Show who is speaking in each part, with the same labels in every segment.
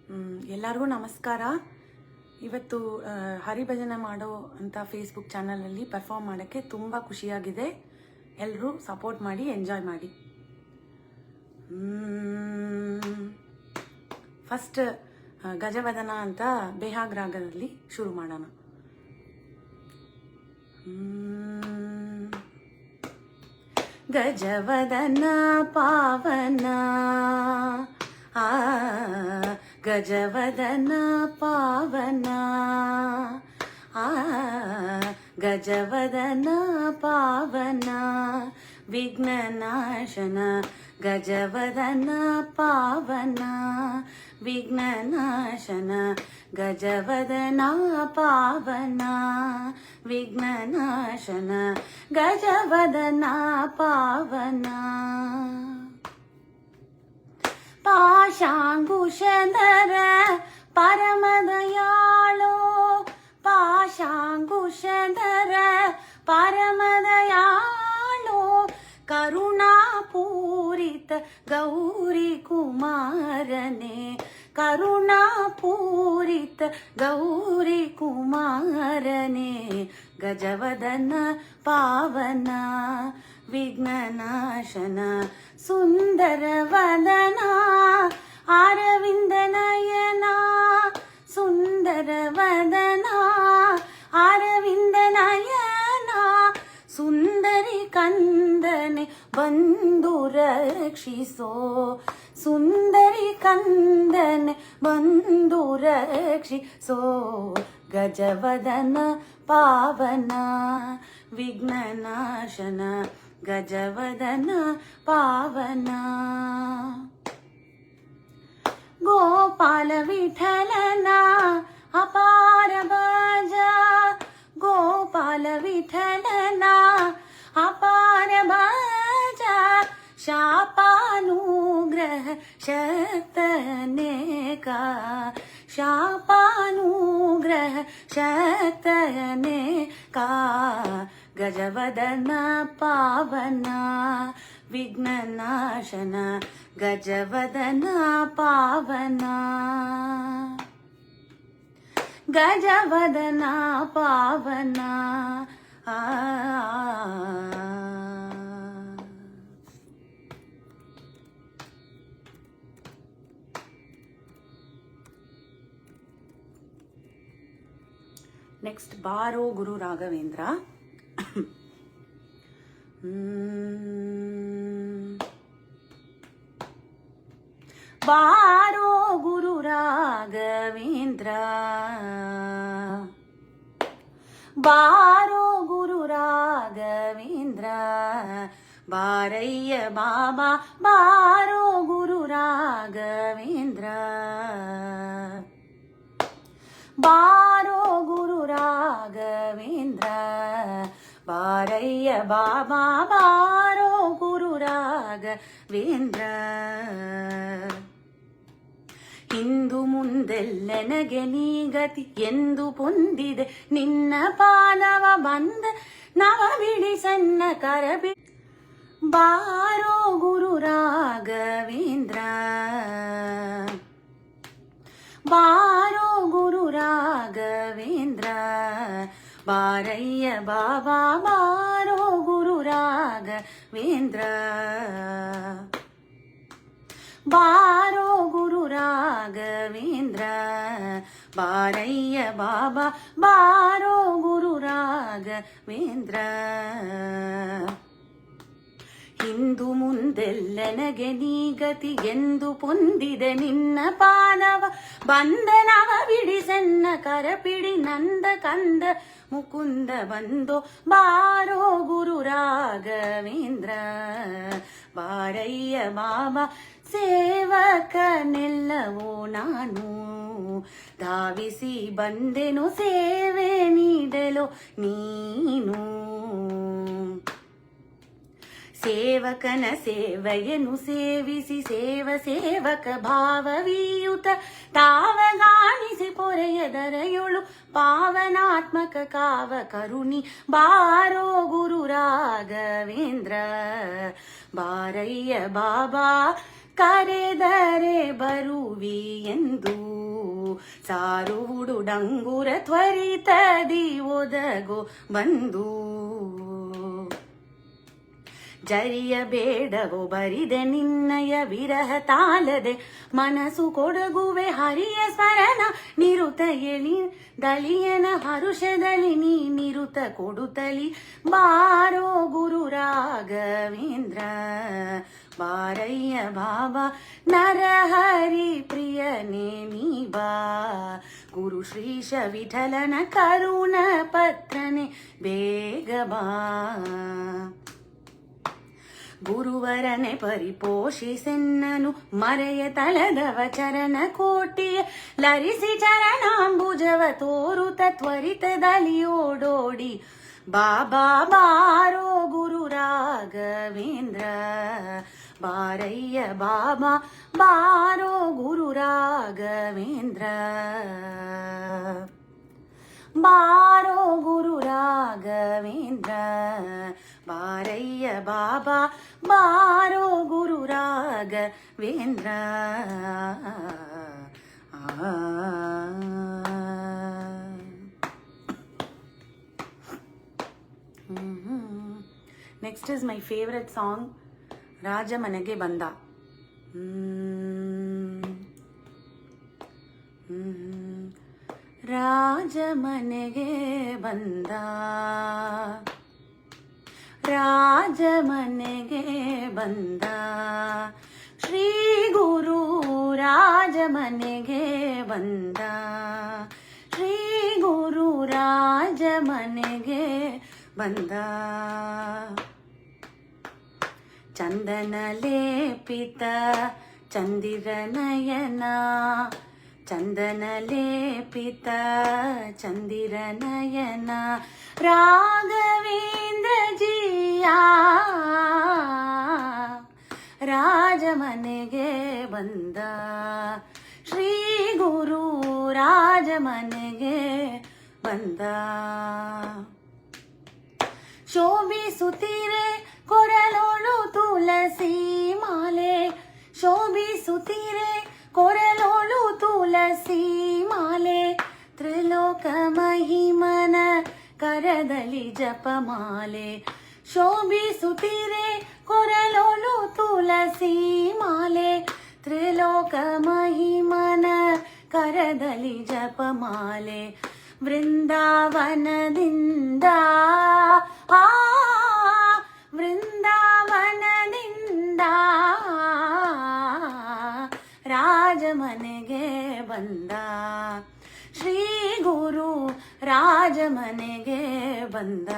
Speaker 1: ಎಲ್ಲರಿಗೂ ನಮಸ್ಕಾರ. ಇವತ್ತು ಹರಿಭಜನೆ ಮಾಡೋ ಅಂತ ಫೇಸ್ಬುಕ್ ಚಾನಲಲ್ಲಿ ಪರ್ಫಾರ್ಮ್ ಮಾಡೋಕ್ಕೆ ತುಂಬ ಖುಷಿಯಾಗಿದೆ. ಎಲ್ಲರೂ ಸಪೋರ್ಟ್ ಮಾಡಿ, ಎಂಜಾಯ್ ಮಾಡಿ. ಫಸ್ಟ್ ಗಜವದನ ಅಂತ ಬೇಹಾಗ್ ರಾಗದಲ್ಲಿ ಶುರು ಮಾಡೋಣ. ಗಜವದನ ಪಾವನ ಗಜವದನ ಪಾವನ ಗಜವದನ ಪಾವನ ವಿಘ್ನನಾಶನ ಗಜವದನ ಪಾವನ ವಿಘ್ನನಾಶನ ಗಜವದನ ಪಾವನ ವಿಘ್ನನಾಶನ ಗಜವದನ ಪಾವನ ಪಾಶಾಂಗುಶಧರ ಪರಮದಯಾಳೋ ಪಾಶಾಂಗುಶಧರ ಪರಮದಯಾಳೋ ಕರುಣಾಪೂರಿತ ಗೌರಿ ಕುಮಾರನೆ ಕರುಣಾಪೂರಿತ ಗೌರಿ ಕುಮಾರನೆ ಗಜವದನ ಪಾವನ ವಿಘ್ನನಾಶನ ಸುಂದರವದನ ಅರವಿಂದನಯನ ಸುಂದರವದನ ಅರವಿಂದನಯನ ಸುಂದರಿ ಕಂದನೆ ಬಂದು ರಕ್ಷಿಸೋ ಸುಂದರಿ ಕಂದನೆ ಬಂದು ರಕ್ಷಿಸೋ ಗಜವದನ ಪಾವನ ವಿಘ್ನನಾಶನ ಗಜವದನ ಪಾವನ ಗೋಪಾಲ ವಿಠಲನ ಅಪಾರ ಭಜ ಗೋಪಾಲ ವಿಠಲನ ಅಪಾರ ಭಜ ಶಾಪಾನುಗ್ರಹ ಶಕ್ತನೇಕ ಶಾಪಾನುಗ್ರಹ ಶಕ್ತನೇಕ ಗಜವದನ ಪಾವನ ವಿಘ್ನನಾಶನ ಗಜವದನ ಪಾವನ ಗಜವದನ ಪಾವನ ನೆಕ್ಸ್ಟ್ ಬಾರೋ ಗುರು ರಾಘವೇಂದ್ರ. ಬಾರೋ ಗುರು ರಾಘವೇಂದ್ರ ಬಾರೋ ಗುರು ರಾಘವೇಂದ್ರ ಬಾರಯ್ಯ ಬಾಬಾ ಬಾರೋ ಗುರು ರಾಘವೇಂದ್ರ ಬಾರೋ ಗುರು ರಾಘವೇಂದ್ರ ಬಾರಯ್ಯ ಬಾಬಾ ಬಾರೋ ಗುರು ರಾಘವೇಂದ್ರ ಇಂದು ಮುಂದೆಲ್ಲನಗೆ ನೀ ಗತಿ ಎಂದು ಪೊಂದಿದೆ ನಿನ್ನ ಪಾದವ ಬಂದ ನವ ಬಿಡಿ ಸಣ್ಣ ಕರಬಿ ಬಾರೋ ಗುರು ರಾಘವೇಂದ್ರ ಬಾರೋ ಗುರು ರಾಘವೇಂದ್ರ ಬಾರಯ್ಯ ಬಾಬಾ ಬಾರೋ ಗುರು ರಾಘವೇಂದ್ರ ಬಾರೋ ಗುರು ರಾಘವೇಂದ್ರ ಬಾರಯ್ಯ ಬಾಬಾ ಬಾರೋ ಗುರು ರಾಘವೇಂದ್ರ ಇಂದು ಮುಂದೆಲ್ಲನಗೆ ನೀ ಗತಿ ಎಂದು ಪೊಂದಿದೆ ನಿನ್ನ ಪಾದವ ಬಂಧನವ ಬಿಡಿ ಸಣ್ಣ ಕರಪಿಡಿ ನಂದ ಕಂದ ಮುಕುಂದ ಬಂದೋ ಬಾರೋ ಗುರು ರಾಘವೇಂದ್ರ ಬಾರಯ್ಯ ಬಾಬಾ ಸೇವಕನೆಲ್ಲವೋ ನಾನು ಧಾವಿಸಿ ಬಂದೆನು ಸೇವೆ ನೀಡಲು ನೀನು ಸೇವಕನ ಸೇವೆಯನ್ನು ಸೇವಿಸಿ ಸೇವಕ ಭಾವವೀಯುತ ತಾವಗಾಣಿಸಿ ಪೊರೆಯದರೆಯೊಳು ಪಾವನಾತ್ಮಕ ಕಾವ ಕರುಣಿ ಬಾರೋ ಗುರು ರಾಘವೇಂದ್ರ ಬಾರಯ್ಯ ಬಾಬಾ ಕರೆದರೆ ಬರುವಿ ಎಂದು ಸಾರುವುದು ಡಂಗುರ ತ್ವರಿತದಿ ಒದಗೋ ಬಂದು ಜರಿಯಬೇಡವೋ ಬರಿದೆ ನಿನ್ನಯ ವಿರಹ ತಾಲದೆ ಮನಸ್ಸು ಕೊಡಗುವೆ ಹರಿಯ ಸ್ವರನ ನಿರುತ ಎಳಿ ದಳಿಯನ ಹರುಷದಲ್ಲಿ ನೀ ನಿರುತ ಕೊಡುತ್ತಲಿ ಬಾರೋ ಗುರು ರಾಘವೇಂದ್ರ ಬಾರಯ್ಯ ಬಾಬಾ ನರಹರಿ ಪ್ರಿಯನೇ ನೀ ಬಾ ಗುರು ಶ್ರೀಶ ವಿಠಲನ ಕರುಣ ಪತ್ರನೆ ಬೇಗ ಬಾ ಗುರುವರನೆ ಪರಿಪೋಷಿಸೆನ್ನನು ಮರೆಯ ತಳದವ ಚರಣ ಕೋಟಿಯ ಲರಿಸಿ ಚರಣಾಂಬುಜವ ತೋರುತ ತ್ವರಿತದಲ್ಲಿ ಓಡೋಡಿ ಬಾಬಾ ಬಾರೋ ಗುರು ರಾಘವೇಂದ್ರ ಬಾರಯ್ಯ ಬಾಬಾ ಬಾರೋ ಗುರು ರಾಘವೇಂದ್ರ ಬಾರೋ ಗುರು ರಾಘವೇಂದ್ರ ಬಾರಯ್ಯ ಬಾಬಾ ಬಾರೋ ಗುರು Raghavendra next is my favourite song ರಾಜ ಮನೆಗೆ ಬಂದ. ರಾಜ ಮನೆಗೆ ಬಂದ ರಾಜ ಮನೆಗೆ ಬಂದ ಶ್ರೀ ಗುರು ರಾಜ ಮನೆಗೆ ಬಂದ ಶ್ರೀ ಗುರು ರಾಜ ಮನೆಗೆ ಬಂದ ಚಂದನ ಲೇಪಿತ ಚಂದಿರ ನಯನ ಚಂದನ ಲೇಪಿತ ಚಂದಿರ ನಯನ ರಾಘವೇಂದ್ರ ಜಿಯ ರಾಜ ಮನೆಗೆ ಬಂದ ಶ್ರೀ ಗುರು ರಾಜ ಮನೆಗೆ ಬಂದ ಶೋಭಿಸುತ್ತೀರೆ ಕೊರಳೋಳು ತುಳಸಿ ಮಾಲೆ ಶೋಭಿಸುತ್ತೀರೆ ಕೊರಳೋಳು ತುಳಸಿ ಮಾಲೆ ತ್ರಿಲೋಕ ಮಹಿಮನ ಕರದಲ್ಲಿ ಜಪಮಾಲೆ ಶೋಭಿಸುತ್ತೀರೆ ಕೊರಳೋಳು ತುಳಸಿ ಮಾಲೆ ತ್ರಿಲೋಕ ಮಹಿಮನ ಕರದಲ್ಲಿ ಜಪಮಾಲೆ ವೃಂದಾವನದಿಂದ ವೃಂದಾವನದಿಂದ ರಾಜ ಮನೆಗೆ ಬಂದ ಶ್ರೀ ಗುರು ರಾಜ ಮನೆಗೆ ಬಂದ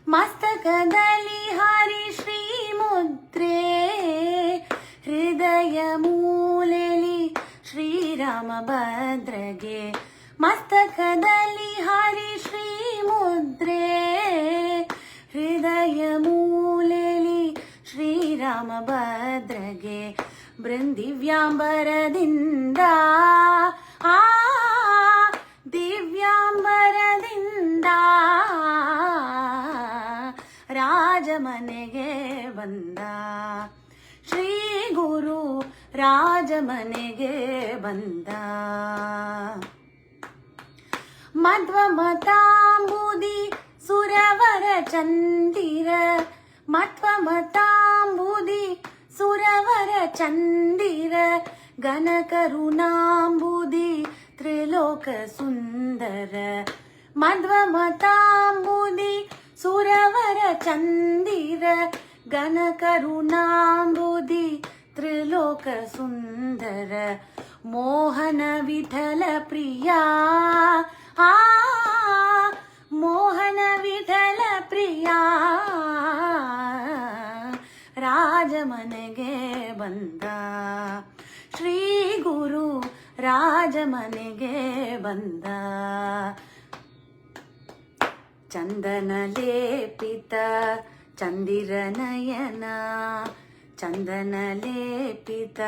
Speaker 1: ಮಸ್ತಕದಲ್ಲಿ ಹರಿ ಶ್ರೀ ಮುದ್ರೆ ಹೃದಯ ಮೂಲೆಲಿ ಶ್ರೀರಾಮ ಭದ್ರಗೆ ಮಸ್ತಕದಲ್ಲಿ ಹರಿ ಶ್ರೀ ಮುದ್ರೆ ಹೃದಯ ಮೂಲೆಲಿ ಶ್ರೀರಾಮ ಭದ್ರಗೆ ಬೃಂದಿವ್ಯಾಂಬರದಿಂದ ದಿವ್ಯಾಂಬರದಿಂದ ರಾಜ ಮನೆಗೆ ಬಂದ ಶ್ರೀ ಗುರು ರಾಜ ಮನೆಗೆ ಬಂದ ಮಧ್ವ ಮತಾಂಬುದಿ ಸುರವರ ಚಂದಿರ ಮಧ್ವ ಮತಾಂಬುದಿ ಸುರವರ ಚಂದಿರ ಘನ ಕರುಣಾಂಬುದಿ ತ್ರಿಲೋಕ ಸುಂದರ ಮಧ್ವ ಮತಾಂಬುದಿ ಸುರವರ ಚಂದಿರ ಘನ ಕರುಣಾಂಬುದಿ ತ್ರಿಲೋಕ ಸುಂದರ ಮೋಹನ ವಿಠಲ ಪ್ರಿಯ ಮೋಹನ ವಿಠಲ ಪ್ರಿಯ ರಾಜ ಮನೆಗೆ ಬಂದ ಶ್ರೀ ಗುರು ರಾಜ ಮನೆಗೆ ಬಂದ ಚಂದನ ಲೇಪಿತ ಚಂದಿರ ನಯನ ಚಂದನ ಲೇಪಿತ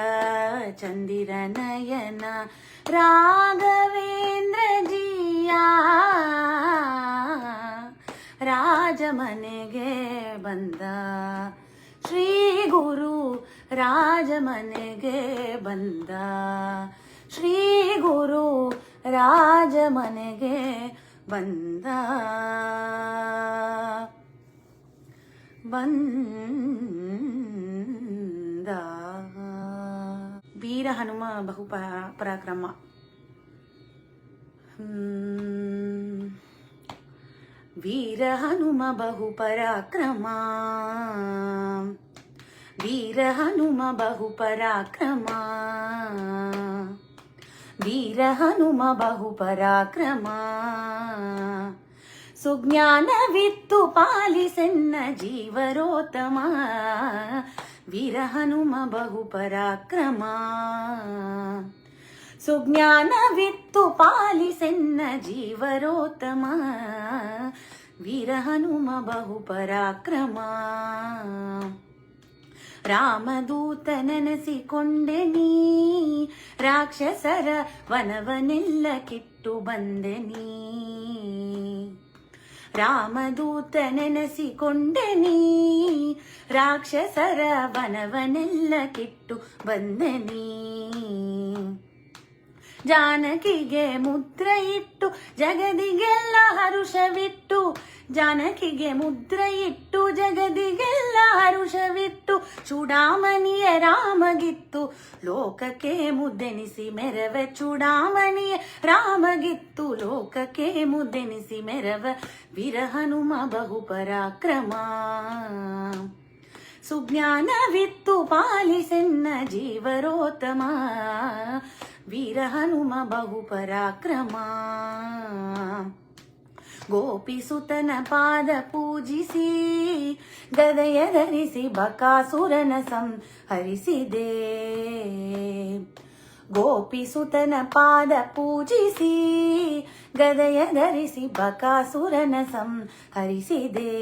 Speaker 1: ಚಂದಿರ ನಯನ ರಾಘವೇಂದ್ರ ಜಿಯ ರಾಜ ಮನೆಗೆ ಬಂದ ಶ್ರೀ ಗುರು ರಾಜಮನೆಗೆ ಬಂದ. ಶ್ರೀ ಗುರು ರಾಜಮನೆಗೆ ಬಂದ. ವೀರ ಹನುಮ ಬಹು ಪರಾಕ್ರಮ. ವೀರ ಹನುಮ ಬಹು ಪರಾಕ್ರಮ. ವೀರ ಹನುಮ ಬಹು ಪರಾಕ್ರಮ. ವೀರ ಹನುಮ ಬಹು ಪರಾಕ್ರಮ. ಸುಜ್ಞಾನವಿತ್ತು ಪಾಲಿಸೆನ್ನ ಜೀವರೋತ್ತಮ. ವೀರ ಹನುಮ ಬಹು ಪರಾಕ್ರಮ. ಸುಜ್ಞಾನವಿತ್ತು ಪಾಲಿಸೆನ್ನ ಜೀವರೋತ್ತಮ. ವೀರ ಹನುಮ ಬಹು ಪರಾಕ್ರಮ. ರಾಮದೂತ ನೆನೆಸಿಕೊಂಡೆ ನೀ, ರಾಕ್ಷಸರ ವನವನೆಲ್ಲ ಕಿಟ್ಟು ಬಂದೆ ನೀ. ರಾಮದೂತ ನೆನೆಸಿಕೊಂಡೆ ನೀ, ರಾಕ್ಷಸರ ವನವನೆಲ್ಲ ಕಿಟ್ಟು ಬಂದೆ ನೀ. ಜಾನಕಿಗೆ ಮುದ್ರೆ ಇಟ್ಟು ಜಗದಿಗೆಲ್ಲ ಹರುಷವಿಟ್ಟು. ಜಾನಕಿಗೆ ಮುದ್ರೆ ಇಟ್ಟು ಜಗದಿಗೆಲ್ಲ ಹರುಷವಿಟ್ಟು. ಚೂಡಾಮಣಿಯ ರಾಮಗಿತ್ತು ಲೋಕಕ್ಕೆ ಮುದ್ದೆನಿಸಿ ಮೆರವ. ಚೂಡಾಮಣಿಯ ರಾಮಗಿತ್ತು ಲೋಕಕ್ಕೆ ಮುದ್ದೆನಿಸಿ ಮೆರವ. ವೀರ ಹನುಮ ಬಹು ಪರಾಕ್ರಮ. ಸುಜ್ಞಾನವಿತ್ತು ಪಾಲಿಸೆನ್ನ ಜೀವರೋತ್ತಮ. ವೀರ ಹನುಮ ಬಹು ಪರಾಕ್ರಮ. ಗೋಪಿಸುತನ ಪಾದ ಪೂಜಿಸಿ ಗದೆಯ ಧರಿಸಿ ಬಕಾಸುರನ ಸಂಹರಿಸಿದೆ. ಗೋಪಿಸುತನ ಪಾದ ಪೂಜಿಸಿ ಗದೆಯ ಧರಿಸಿ ಬಕಾಸುರನ ಸಂಹರಿಸಿದೆ.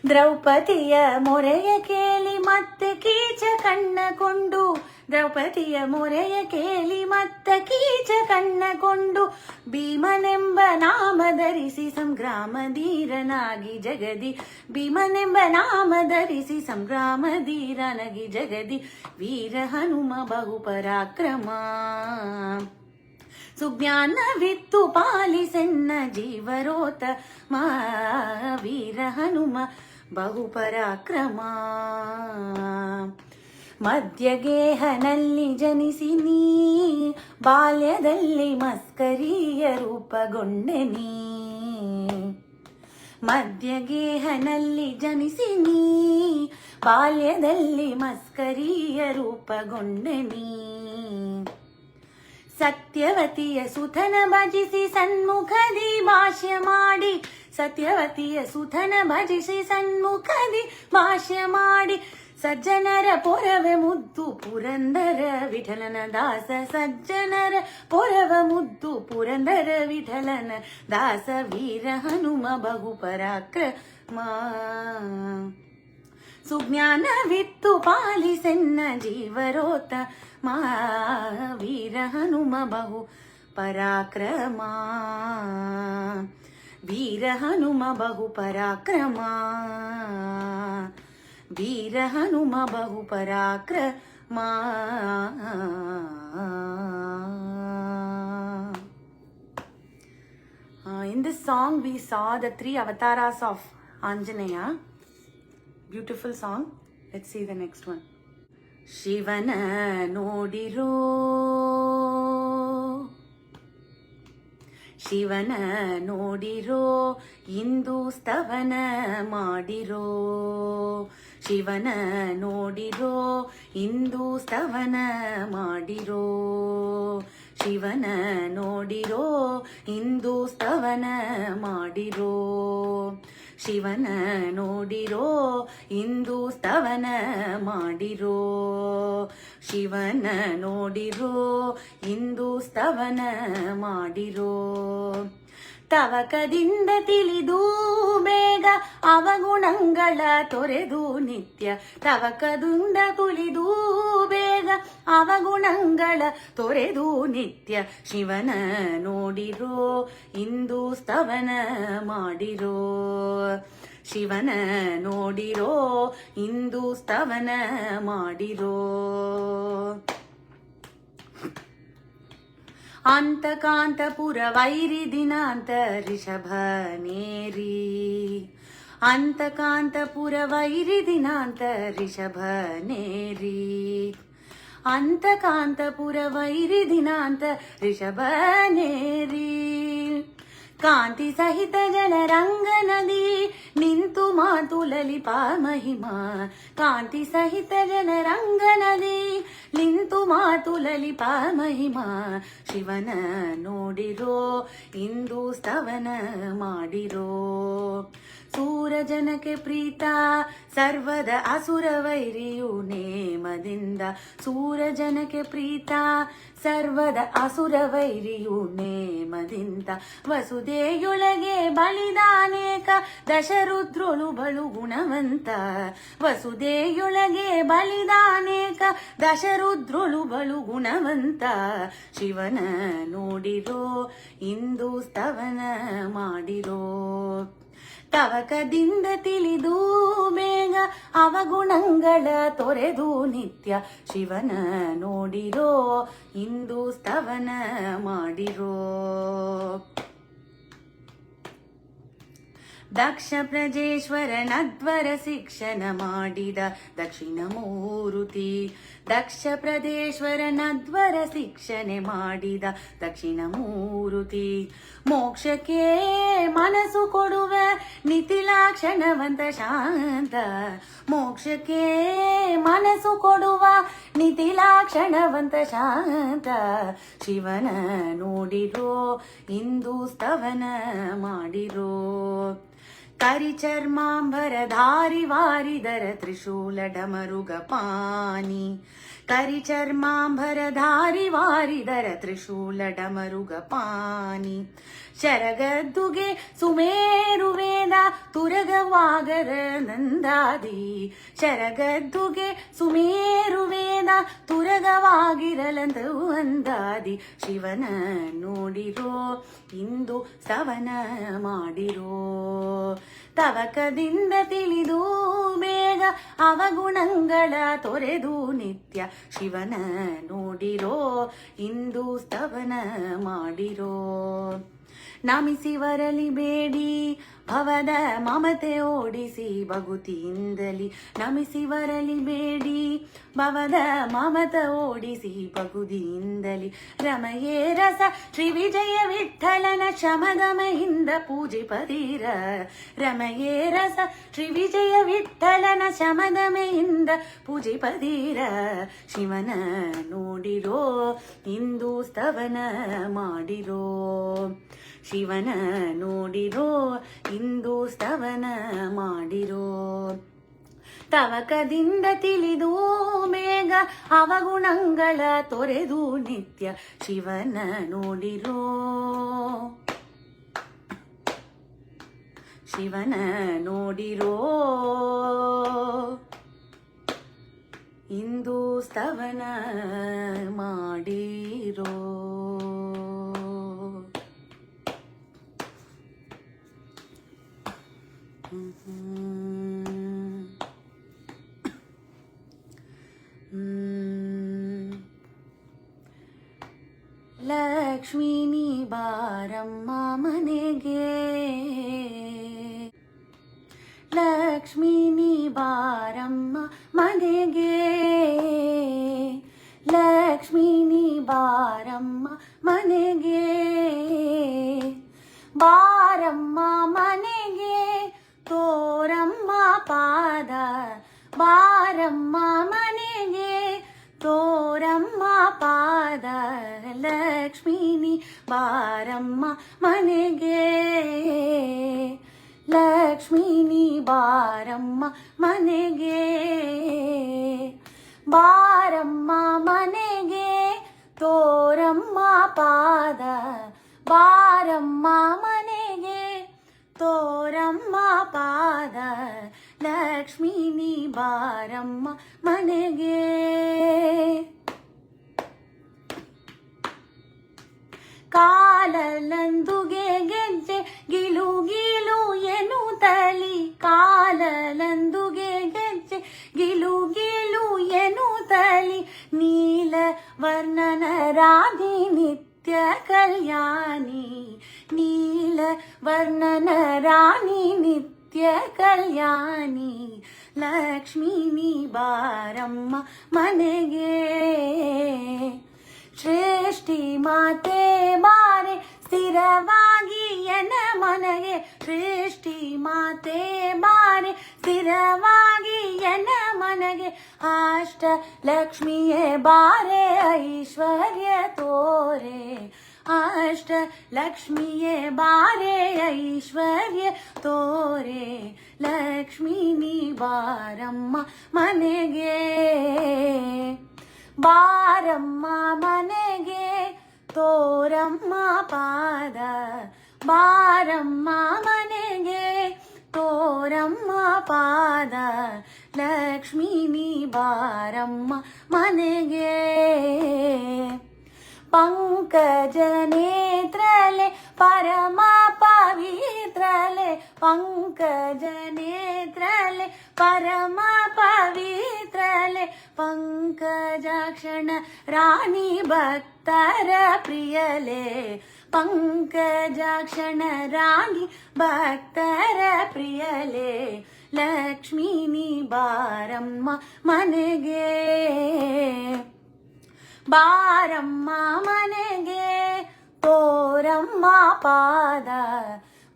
Speaker 1: ದ್ರೌಪದಿಯ ಮೊರೆಯ ಕೇಳಿ ಮತ್ತೆ ಕೀಚ ಕಣ್ಣಗೊಂಡು. ದ್ರೌಪದಿಯ ಮೊರೆಯ ಕೇಳಿ ಮತ್ತ ಕೀಚ ಕಣ್ಣಗೊಂಡು. ಭೀಮನೆಂಬ ನಾಮ ಧರಿಸಿ ಸಂಗ್ರಾಮಧೀರನಾಗಿ ಜಗದಿ. ಭೀಮನೆಂಬ ನಾಮ ಧರಿಸಿ ಸಂಗ್ರಾಮಧೀರನಾಗಿ ಜಗದಿ. ವೀರ ಹನುಮ ಬಹು ಪರಾಕ್ರಮ. ಸುಜ್ಞಾನವಿತ್ತು ಪಾಲಿಸೆನ್ನ ಜೀವರೋತ್ತಮ. ವೀರ ಹನುಮ ಬಹು ಪರಾಕ್ರಮ. ಮಧ್ಯಗೇಹನಲ್ಲಿ ಜನಿಸಿ ನೀ, ಬಾಲ್ಯದಲ್ಲಿ ಮಸ್ಕರಿಯ ರೂಪಗೊಂಡೆ ನೀ. ಮಧ್ಯಗೇಹನಲ್ಲಿ ಜನಿಸಿ ನೀ, ಬಾಲ್ಯದಲ್ಲಿ ಮಸ್ಕರಿಯ ರೂಪಗೊಂಡೆ ನೀ. ಸತ್ಯವತಿಯ ಸುತನ ಭಜಿಸಿ ಸನ್ಮುಖದಿ ಭಾಷ್ಯ ಮಾಡಿ. ಸತ್ಯವತಿಯ ಸುತನ ಭಜಿಸಿ ಸನ್ಮುಖದಿ ಭಾಷ್ಯ ಮಾಡಿ. ಸಜ್ಜನರ ಪೊರವೆ ಮುದ್ದು ಪುರಂದರ ವಿಠಲನ ದಾಸ. ಸಜ್ಜನರ ಪೊರವ ಮುದ್ದು ಪುರಂದರ ವಿಠಲನ ದಾಸ. ವೀರ ಹನುಮ ಬಹು ಪರಾಕ್ರಮ. ಸುಜ್ಞಾನವಿತ್ತು ಪಾಲಿಸೆನ್ನ ಜೀವರೋತ್ತಮ. ವೀರ ಹನುಮ ಬಹು ಪರಾಕ್ರಮ. ವೀರ ಹನುಮ ಬಹು ಪರಾಕ್ರಮ. ವೀರ ಹನುಮ ಬಹು ಪರಾಕ್ರಮ. In this song we saw the 3 avatars of Anjaneya. Beautiful song. Let's see the next one. ಶಿವನ ನೋಡಿರೋ, ಶಿವನ ನೋಡಿರೋ, ಇಂದು ಸ್ತವನ ಮಾಡಿರೋ. ಶಿವನ ನೋಡಿರೋ, ಇಂದು ಸ್ತವನ ಮಾಡಿರೋ. ಶಿವನ ನೋಡಿರೋ, ಇಂದು ಸ್ತವನ ಮಾಡಿರೋ. ಶಿವನ ನೋಡಿರೋ, ಇಂದು ಸ್ತವನ ಮಾಡಿರೋ. ಶಿವನ ನೋಡಿರೋ, ಇಂದು ಸ್ತವನ ಮಾಡಿರೋ. ತವಕದಿಂದ ತಿಳಿದು ಬೇಗ ಅವಗುಣಗಳ ತೊರೆದು ನಿತ್ಯ. ತವಕದಿಂದ ತುಳಿದು ಬೇಗ ಅವಗುಣಗಳ ತೊರೆದು ನಿತ್ಯ. ಶಿವನ ನೋಡಿರೋ, ಇಂದು ಸ್ತವನ ಮಾಡಿರೋ. ಶಿವನ ನೋಡಿರೋ ಇಂದು ಸ್ತವನ ಮಾಡಿರೋ. ಅಂತಕಾಂತಪುರ ವೈರಿ ದಿನಾಂತ ರಿಷಭನೇರಿ. ಅಂತಕಾಂತಪುರ ವೈರಿ ದಿನಾಂತ ರಿಷಭನೇರಿ. ಅಂತಕಾಂತಪುರ ವೈರಿ ದಿನಾಂತ ರಿಷಭನೇರಿ. ಕಾಂತಿ ಸಹಿತ ಜಲರಂಗ ನದಿ ನಿಂತು ಮಾತು ಲಲಿಪಾ ಮಹಿಮಾ. ಕಾಂತಿ ಸಹಿತ ಜಲರಂಗ ನದಿ ನಿಂತು ಮಾತು ಲಲಿಪಾ ಮಹಿಮಾ. ಶಿವನ ನೋಡಿರೋ ಇಂದು ಸ್ತವನ ಮಾಡಿರೋ. ಸೂರಜನಕ್ಕೆ ಪ್ರೀತ ಸರ್ವದ ಅಸುರ ವೈರಿಯು ನೇಮದಿಂದ. ಸೂರಜನಕ್ಕೆ ಪ್ರೀತ ಸರ್ವದ ಅಸುರ ವೈರಿಯು ನೇಮದಿಂದ. ವಸುದೆಯೊಳಗೆ ಬಲಿದಾನೇಕ ದಶರುದ್ರೊಳು ಬಲು ಗುಣವಂತ. ವಸುದೆಯೊಳಗೆ ಬಲಿದಾನೇಕ ದಶರುದ್ರೊಳು ಬಲು ಗುಣವಂತ. ಶಿವನ ನೋಡಿರೋ ಇಂದು ಸ್ತವನ ಮಾಡಿರೋ. ತವಕದಿಂದ ತಿಳಿದು ಬೇಗ ಅವಗುಣಗಳ ತೊರೆದು ನಿತ್ಯ. ಶಿವನ ನೋಡಿರೋ ಇಂದು ಸ್ತವನ ಮಾಡಿರೋ. ದಕ್ಷ ಪ್ರಜೇಶ್ವರನದ್ವರ ಶಿಕ್ಷಣ ಮಾಡಿದ ದಕ್ಷಿಣ ಮೂರುತಿ. ದಕ್ಷ ಪ್ರದೇಶ್ವರನದ್ವರ ಶಿಕ್ಷಣೆ ಮಾಡಿದ ದಕ್ಷಿಣ ಮೂರುತಿ. ಮೋಕ್ಷಕ್ಕೆ ಮನಸ್ಸು ಕೊಡುವ ನಿತಿಲಾಕ್ಷಣವಂತ ಶಾಂತ. ಮೋಕ್ಷಕ್ಕೆ ಮನಸ್ಸು ಕೊಡುವ ನಿತಿಲಾಕ್ಷಣವಂತ ಶಾಂತ. ಶಿವನ ನೋಡಿರೋ ಇಂದು ಸ್ತವನ ಮಾಡಿರೋ. ಕರಿಚರ್ಮಾಂಬರಧಾರಿ ವಾರಿದರ ತ್ರಿಶೂಲ ಡಮರುಗ ಪಾನಿ. ಕರಿಚರ್ಮಾಂಬರಧಾರಿ ವಾರಿದರ ತ್ರಿಶೂಲ ಡಮರುಗ ಪಾನಿ. ಶರಗದ್ದುಗೆ ಸುಮೇರು ವೇದ ತುರಗವಾಗರ ನಂದಾದಿ. ಶರಗದ್ದುಗೆ ಸುಮೇರು ವೇದ ತುರಗವಾಗಿರಲಂದು ಅಂದಾದಿ. ಶಿವನ ನೋಡಿರೋ ಇಂದು ಸ್ತವನ ಮಾಡಿರೋ. ತವಕದಿಂದ ತಿಳಿದು ಬೇಗ ಅವಗುಣಗಳ ತೊರೆದು ನಿತ್ಯ. ಶಿವನ ನೋಡಿರೋ ಇಂದು ಸ್ತವನ ಮಾಡಿರೋ. ನಮಿಸಿ ವರಲಿ ಬೇಡಿ ಭವದ ಮಮತೆ ಓಡಿಸಿ ಭಗುತಿಯಿಂದಲಿ. ನಮಿಸಿ ವರಲಿ ಬೇಡಿ ಭವದ ಮಮತ ಓಡಿಸಿ ಭಗುತಿಯಿಂದಲಿ. ರಮಯೇ ರಸ ಶ್ರೀ ವಿಜಯ ವಿಠಲನ ಶಮದಮಹಿಂದ ಪೂಜಿಪದೀರ. ರಮಯೇ ರಸ ಶ್ರೀ ವಿಜಯ ವಿಠಲನ ಶಮದಮಹಿಂದ ಪೂಜಿಪದೀರ. ಶಿವನ ನೋಡಿರೋ ಇಂದು ಸ್ತವನ ಮಾಡಿರೋ. ಶಿವನ ನೋಡಿರೋ ಇಂದು ಸ್ತವನ ಮಾಡಿರೋ. ತವಕದಿಂದ ತಿಳಿದು ಬೇಗ ಅವಗುಣಗಳ ತೊರೆದು ನಿತ್ಯ. ಶಿವನ ನೋಡಿರೋ. ಶಿವನ ನೋಡಿರೋ ಇಂದು ಸ್ತವನ ಮಾಡಿರೋ. ಲಕ್ಷ್ಮೀ ನೀ ಬಾರಮ್ಮ ಮನೆಗೆ. ಲಕ್ಷ್ಮೀ ನೀ ಬಾರಮ್ಮ ಮನೆಗೆ. ಲಕ್ಷ್ಮೀ ನೀ ಬಾರಮ್ಮ ಮನೆಗೆ. ಬಾರಮ್ಮ ಮನೆಗೆ ತೋರಮ್ಮ ಪಾದ. ಬಾರಮ್ಮ ಮನೆಗೆ ತೋರಮ್ಮ ಪಾದ. ಲಕ್ಷ್ಮೀ ನೀ ಬಾರಮ್ಮ ಮನೆಗೆ. ಲಕ್ಷ್ಮೀ ನೀ ಬಾರಮ್ಮ ಮನೆಗೆ. ಬಾರಮ್ಮ ಮನೆಗೆ ತೋರಮ್ಮ ಪಾದ. ಬಾರಮ್ಮ ಮನೆಗೆ ತೋರಮ್ಮ ಪಾದ. ಲಕ್ಷ್ಮೀ ನೀ ಬಾರಮ್ಮ ಮನೆಗೆ. ಕಾಲಲ್ಲಂದುಗೆ ಗೆಜ್ಜೆ ಗಿಲು ಗಿಲು ಎನ್ನುತ್ತಲಿ ಕಾಲಲಂದುಗೆ ಗೆಜ್ಜೆ ಗಿಲು ಗಿಲು ಎನ್ನುತ್ತಲಿ ನೀಲ ವರ್ಣನ ರಾಧಿ ನಿತ್ಯ ಕಲ್ಯಾಣಿ ನೀಲ ವರ್ಣನ ರಾಣಿ ನಿತ್ಯ ಕಲ್ಯಾಣಿ ಲಕ್ಷ್ಮೀ ನೀ ಬಾರಮ್ಮ ಮನೆಗೆ ಶ್ರೇಷ್ಠಿ ಮಾತೆ ಬಾರೆ ಸ್ಥಿರವಾಗಿ ಎನ ಮನೆಗೆ ಶ್ರೇಷ್ಠಿ ಮಾತೆ ಬಾರೆ ಸ್ಥಿರವಾಗಿ ಎನ ಮನೆಗೆ ಅಷ್ಟ ಲಕ್ಷ್ಮಿಯೇ ಬಾರೆ ಐಶ್ವರ್ಯ ತೋರೆ ಅಷ್ಟ ಲಕ್ಷ್ಮಿಯೇ ಬಾರೆ ಐಶ್ವರ್ಯ ತೋರೆ ಲಕ್ಷ್ಮೀ ನೀ ಬಾರಮ್ಮ ಮನೆಗೆ ಬಾರಮ್ಮ ಮನೆಗೆ ತೋರಮ್ಮ ಪಾದ ಬಾರಮ್ಮ ಮನೆಗೆ ತೋರಮ್ಮ ಪಾದ ಲಕ್ಷ್ಮೀ ನೀ ಬಾರಮ್ಮ ಮನೆಗೆ ಪಂಕಜ ನೇತ್ರಲೆ ಪರಮ ಪವಿತ್ರಲೆ ಪಂಕಜ ನೇತ್ರಲೆ ಪರಮ ಪವಿತ್ರಲೆ ಪಂಕಜಾಕ್ಷಣ ರಾಣಿ ಭಕ್ತರ ಪ್ರಿಯಲೆ ಪಂಕಜಾಕ್ಷಣ ರಾಣಿ ಭಕ್ತರ ಪ್ರಿಯಲೆ ಲಕ್ಷ್ಮೀ ನೀ ಬಾರಮ್ಮ ಮನೆಗೆ ಬಾರಮ್ಮ ಮನೆಗೆ ತೋರಮ್ಮ ಪಾದ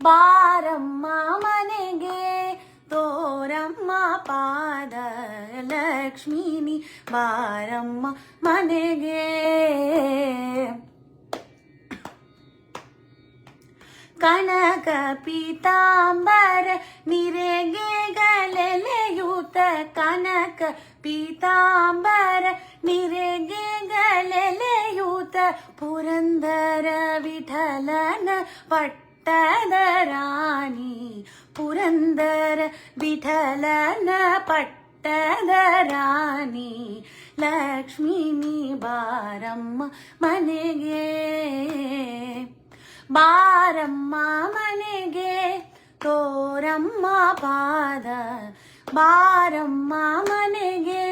Speaker 1: ಬಾರಮ್ಮ ಮನೆಗೆ ತೋರಮ್ಮ ಪಾದ ಲಕ್ಷ್ಮೀ ನೀ ಬಾರಮ್ಮ ಮನೆಗೆ ಕನಕ ಪೀತಾಂಬರ ನಿರೆಗೆ ಗಲೆಲೆಯೂತ ಕನಕ ಪೀತಾಂಬರ ನಿರೆಗೆ ಗಲೆಲೆಯೂತ ಪುರಂದರ ವಿಠಲನ ಪಟ್ಟದ ರಾಣಿ ಪುರಂದರ ವಿಠಲನ ಪಟ್ಟದ ರಾಣಿ ಲಕ್ಷ್ಮೀ ನೀ ಬಾರಮ್ಮ ಮನೆಗೆ ಬಾರಮ್ಮ ಮನೆಗೆ ತೋರಮ್ಮ ಪಾದ ಬಾರಮ್ಮ ಮನೆಗೆ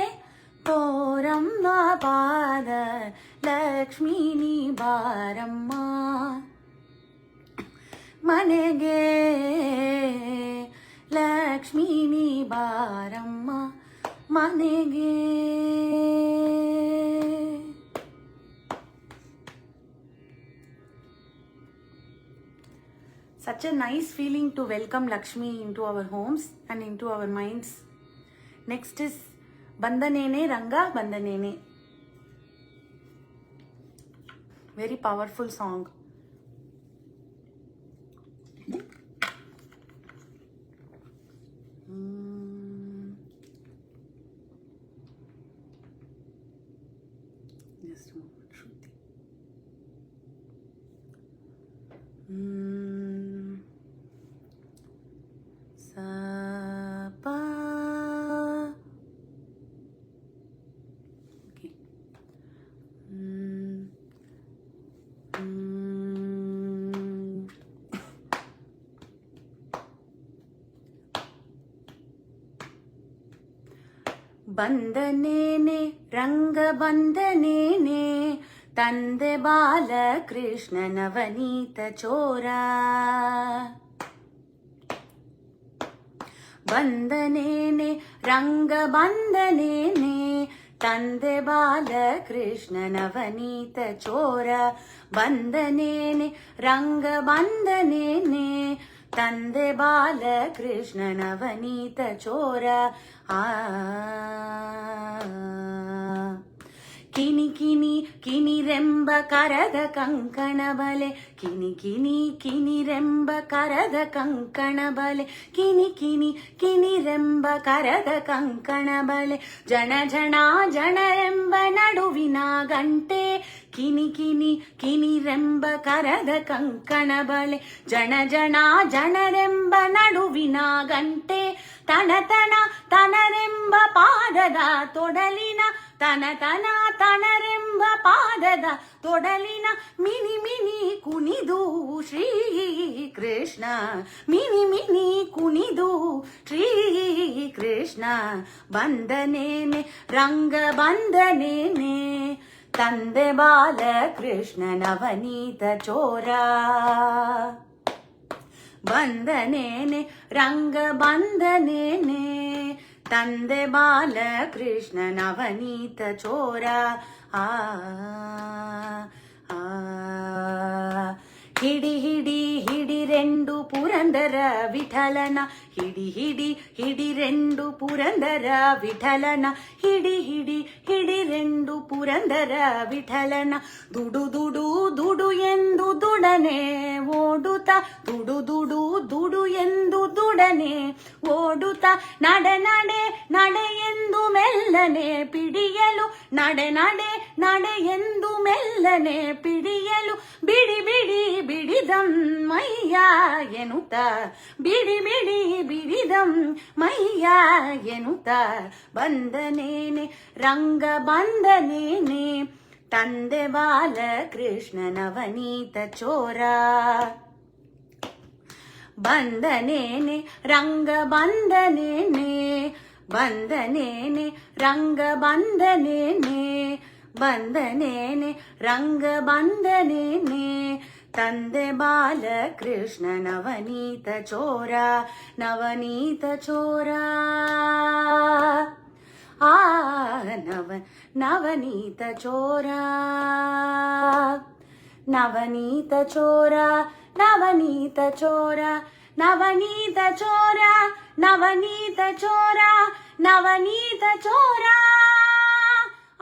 Speaker 1: ತೋರಮ್ಮ ಪಾದ ಲಕ್ಷ್ಮೀ ನೀ ಬಾರಮ್ಮ ಮನೆಗೆ ಲಕ್ಷ್ಮೀ ನೀ ಬಾರಮ್ಮ ಮನೆಗೆ Such a nice feeling to welcome Lakshmi into our homes and into our minds. Next is Bandanene Ranga Bandanene. Very powerful song. Just a moment, Shruti. Sa-pa. Okay. ಬಂದನೇನೆ ರಂಗ ಬಂದನೇನೆ ತಂದೆ ಬಾಲಕೃಷ್ಣ ನವನೀತ ಚೋರ ಬಂದನೇನೆ ರಂಗ ಬಂದನೇನೆ ತಂದೆ ಬಾಲಕೃಷ್ಣ ನವನೀತ ಚೋರ ಬಂದನೇನೆ ರಂಗ ಬಂದನೇನೆ ತಂದೆ ಬಾಲಕೃಷ್ಣ ನವನೀತ ಚೋರ ಕಿನಿ ಕಿನಿ ಕಿನಿರೆಂಬ ಕರದ ಕಂಕಣ ಬಲೆ ಕಿನಿ ಕಿನಿ ಕಿನಿರೆಂಬ ಕರದ ಕಂಕಣ ಬಲೆ ಕಿನಿ ಕಿನಿ ಕಿನಿರೆಂಬ ಕರದ ಕಂಕಣ ಬಲೆ ಜನ ಜನ ಜನ ಎಂಬ ನಡುವಿನ ಗಂಟೆ ಕಿನಿ ಕಿನಿ ಕಿನಿರೆಂಬ ಕರದ ಕಂಕಣ ಬಲೆ ಜನ ಜನ ಜನರೆಂಬ ನಡುವಿನ ಗಂಟೆ ತನ ತನರೆಂಬ ಪಾದದ ತೊಡಲಿನ ತನ ತನರೆಂಬ ಎಂಬ ಪಾದದ ತೊಡಲಿನ ಮಿನಿ ಮಿನಿ ಕುಣಿದು ಶ್ರೀ ಕೃಷ್ಣ ಮಿನಿ ಮಿನಿ ಕುಣಿದು ಶ್ರೀ ಕೃಷ್ಣ ಬಂದನೇನೆ ರಂಗ ಬಂದನೇನೆ ತಂದೆ ಬಾಲಕೃಷ್ಣ ನವನೀತ ಚೋರ ಬಂದನೇನೆ ರಂಗ ಬಂದನೇನೆ ತಂದೆ ಬಾಲಕೃಷ್ಣ ನವನೀತ ಚೋರ ಆ ಹಿಡಿ ಹಿಡಿ ಹಿಡಿರೆಂಡು ಪುರಂದರ ವಿಠಲನ ಹಿಡಿ ಹಿಡಿ ಹಿಡಿರೆಂಡು ಪುರಂದರ ವಿಠಲನ ಹಿಡಿ ಹಿಡಿ ಹಿಡಿರೆಂಡು ಪುರಂದರ ವಿಠಲನ ದುಡು ದುಡು ದುಡು ಎಂದು ದುಡನೆ ಓಡುತ್ತ ದುಡು ದುಡು ದುಡು ಎಂದು ದುಡನೆ ಓಡುತ್ತ ನಡೆ ನಡೆ ನಡೆ ಎಂದು ಮೆಲ್ಲನೆ ಪಿಡಿಯಲು ನಡೆ ನಡೆ ನಡೆ ಎಂದು ಮೆಲ್ಲನೆ ಪಿಡಿಯಲು ಬಿಡಿ ಬಿಡಿ ಬಿಡಿದಂ ಮೈಯ ಎನ್ನುತ್ತ ಬಿಡಿ ಬಿಡಿ ಬಿಡಿದಂ ಮೈಯ ಎನ್ನುತ್ತ ಬಂದನೇನೆ ರಂಗ ಬಂದನೇನೆ ತಂದೆ ಬಾಲಕೃಷ್ಣ ನವನೀತ ಚೋರ ಬಂದನೇನೆ ರಂಗ ಬಂದನೇನೆ ಬಂದನೇನೆ ರಂಗ ಬಂದನೇನೆ ಬಂದನೇನೆ ರಂಗ ಬಂದನೇನೆ ತಂದೆ ಬಾಲಕೃಷ್ಣ ನವನೀತ ಚೋರ ನವನೀತ ಚೋರ ಆ ನವನೀತ ಚೋರ ನವನೀತ ಚೋರ ನವನೀತ ಚೋರ ನವನೀತ ಚೋರ ನವನೀತ ಚೋರ ನವನೀತ ಚೋರ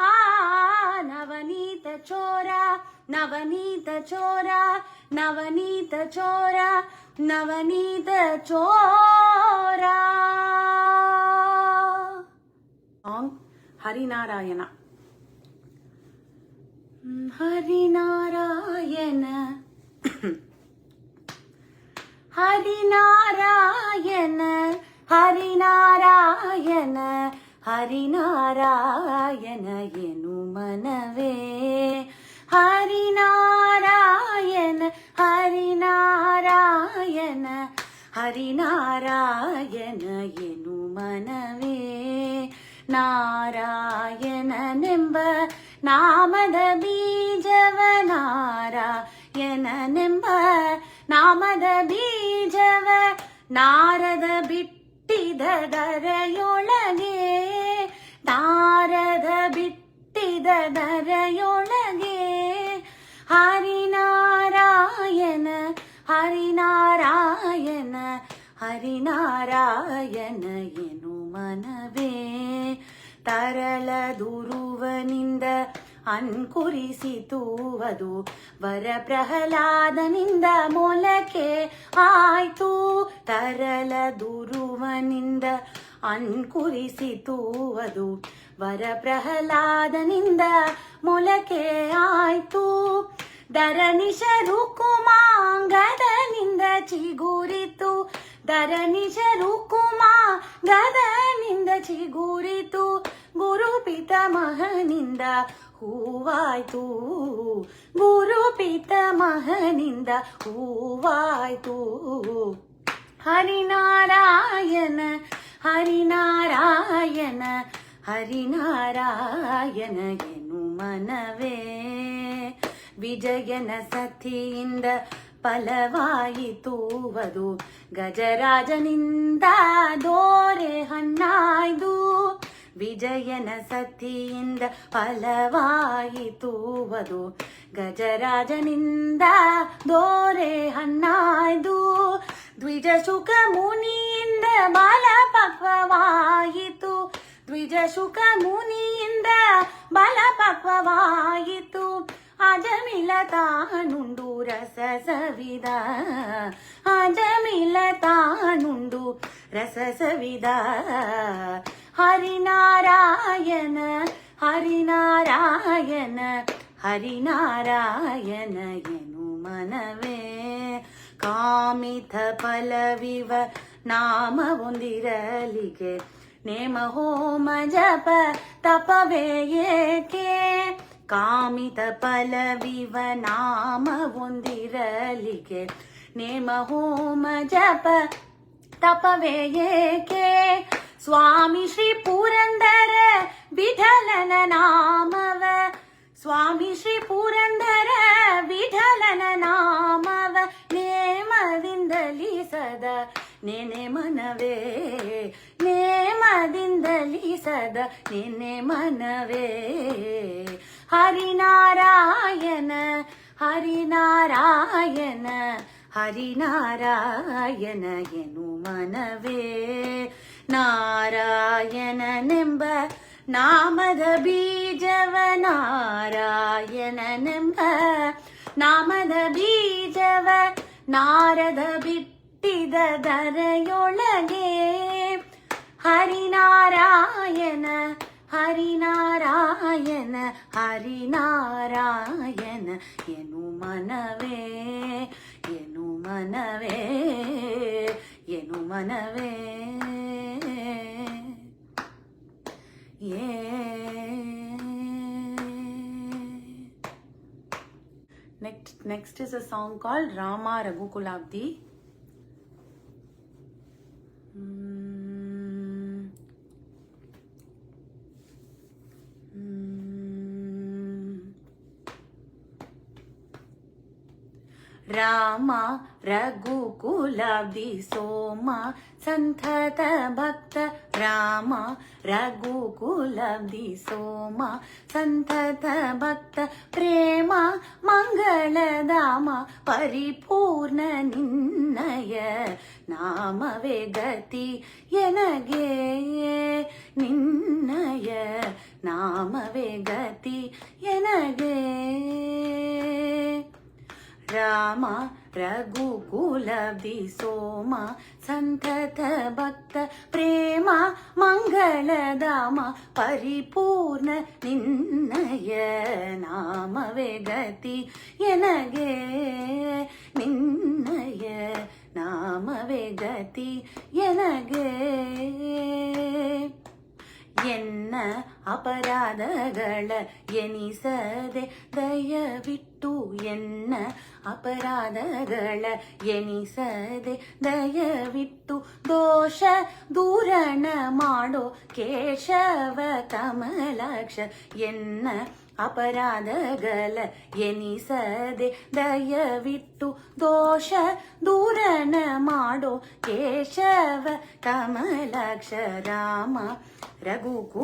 Speaker 1: ಆ ನವನೀತ ಚೋರ ನವನೀತ ಚೋರ ನವನೀತ ಚೋರ ನವನೀತ ಚೋರ ಹರಿನಾರಾಯಣ ಹರಿನಾರಾಯಣ ಹರಿನಾರಾಯಣ ಹರಿನಾರಾಯಣ ಹರಿನಾರಾಯಣ ಎನು ಮನವೇ ಹರಿನಾರಾಯಣ ಹರಿನಾರಾಯಣ ಹರಿನಾರಾಯಣ ಎನು ಮನವೇ ನಾರಾಯಣನೆಂಬ ನಾಮದ ಬೀಜವ ನಾರಾಯಣನೆಂಬ ನಾಮದ ಬೀಜವ ನಾರದ ಬಿಟ್ಟಿದ ದರೆಯೊಳಗೆ ನಾರದ ಬಿಟ್ಟಿದ ದರೆಯೊಳಗೆ ಹರಿನಾರಾಯಣ ಹರಿನಾರಾಯಣ ಹರಿನಾರಾಯಣ ಎನು ಮನವೇ ತರಳ ದುರುವನಿಂದ ಅನ್ಕುರಿಸಿತು ಅದು ವರ ಪ್ರಹ್ಲಾದನಿಂದ ಮೊಲಕೆ ಆಯ್ತು ತರಳ ದುರುವನಿಂದ ಅನ್ಕುರಿಸಿತು ಅದು ವರ ಪ್ರಹ್ಲಾದನಿಂದ ಮೊಲಕೆ ಆಯ್ತು ಧರಣಿಶರು ಕುಮಾಂಗದನಿಂದ ಚಿಗುರಿತು ಧರಣಿಶರು ಕುಮಾಂಗದನಿಂದ ಚಿಗುರಿತು ಗುರು ಪಿತಾಮಹನಿಂದ ಹೂವಾಯ್ತು ಗುರು ಪಿತಾಮಹನಿಂದ ಹೂವಾಯ್ತು ಹರಿನಾರಾಯಣ ಹರಿನಾರಾಯಣ ಹರಿನಾರಾಯಣ ಎನು ಮನವೇ ವಿಜಯನ ಸತಿಯಿಂದ ಫಲವಾಯಿತು ಅದು ಗಜರಾಜನಿಂದ ದೋರೆ ಹಣ್ಣಾಯ್ದು ವಿಜಯನ ಸತಿಯಿಂದ ಫಲವಾಯಿತು ಅದು ಗಜರಾಜನಿಂದ ದೋರೆ ಹಣ್ಣಾಯ್ದು ದ್ವಿಜ ಸುಖ ಮುನಿಯಿಂದ ಬಾಲ ಪಕ್ವವಾಯಿತು ದ್ವಿಜ ಸುಖ ಮುನಿಯಿಂದ ಬಲ ಪಕ್ವವಾಯಿತು ಅಜಮಿಲ ತಾನುಂಡು ರಸ ಸವಿದ ಅಜಮಿಲ ತಾನುಂಡು ರಸ ಸವಿದ ಹರಿನಾರಾಯಣ ಹರಿನಾರಾಯಣ ಹರಿನಾರಾಯಣ ಎನು ಮನವೇ ಕಾಮಿತ ಫಲವಿವ ನಾಮ ಹೊಂದಿರಲಿಗೆ ನೇಮ ಹೋಮ ಜಪ ತಪವೇ ಏಕೆ ಕಾಮಿತ ಫಲವಿವ ನಾಮ ಹೊಂದಿರಲಿಕ್ಕೆ ನೇಮ ಹೋಮ ಜಪ ತಪವೇ ಏಕೆ ಸ್ವಾಮಿ ಶ್ರೀ ಪುರಂದರ ವಿಠಲನ ನಾಮವ ಸ್ವಾಮಿ ಶ್ರೀ ಪುರಂದರ ವಿಠಲನ ನಾಮವ ನೇಮದಿಂದಲಿ ಸದಾ ನೆನೆ ಮನವೇ ನೇಮದಿಂದಲಿ ಸದಾ ನೆನೆ ಮನವೇ ಹರಿನಾರಾಯಣ ಹರಿನಾರಾಯಣ ಹರಿನಾರಾಯಣ ಎನು ಮನವೇ ನಾರಾಯಣನೆಂಬ ನಾಮದ ಬೀಜವ ನಾರಾಯಣನೆಂಬ ನಾಮದ ಬೀಜವ ನಾರದ ಬಿಟ್ಟಿದ ದರೆಯೊಳಗೆ ಹರಿನಾರಾಯಣ ಹರಿನಾರಾಯಣ ಹರಿನಾರಾಯಣ ಎನು ಮನವೇ ಎನು ಮನವೇ ಎನು ಮನವೇ Next is a song called Rama Raghukulabdi. Rama ರಘುಕುಲಾಬ್ಧಿ ಸೋಮ ಸಂತತ ಭಕ್ತ ರಾಮ ರಘುಕುಲಾಬ್ಧಿ ಸೋಮ ಸಂತತ ಭಕ್ತ ಪ್ರೇಮ ಮಂಗಳಧಾಮ ಪರಿಪೂರ್ಣ ನಿನ್ನಯ ನಾಮವೇ ಗತಿ ಎನಗೆ ನಿನ್ನಯ ನಾಮವೇ ಗತಿ ಎನಗೆ ರಾಮ ರಘುಕುಲಾಬ್ಧಿ ಸೋಮ ಸಂತತ ಭಕ್ತ ಪ್ರೇಮ ಮಂಗಳಧಾಮ ಪರಿಪೂರ್ಣ ನಿನ್ನಯ ನಾಮವೇ ಗತಿ ಎನಗೆ ನಿನ್ನಯ ನಾಮವೇ ಗತಿ ಎನಗೆ ಎನ್ನ ಅಪರಾಧಗಳ ಎನಿಸದೆ ದಯವಿಟ್ಟು ಎನ್ನ ಅಪರಾಧಗಳ ಎನಿಸದೆ ದಯವಿಟ್ಟು ದೋಷ ದೂರಣ ಮಾಡೋ ಕೇಶವ ಕಮಲಾಕ್ಷ ಎನ್ನ ಅಪರಾಧಗಳ ಎನಿಸದೆ ದಯವಿಟ್ಟು ದೋಷ ದೂರಣ ಮಾಡೋ ಕೇಶವ ಕಮಲಾಕ್ಷ ರಾಮ ರಘುಕು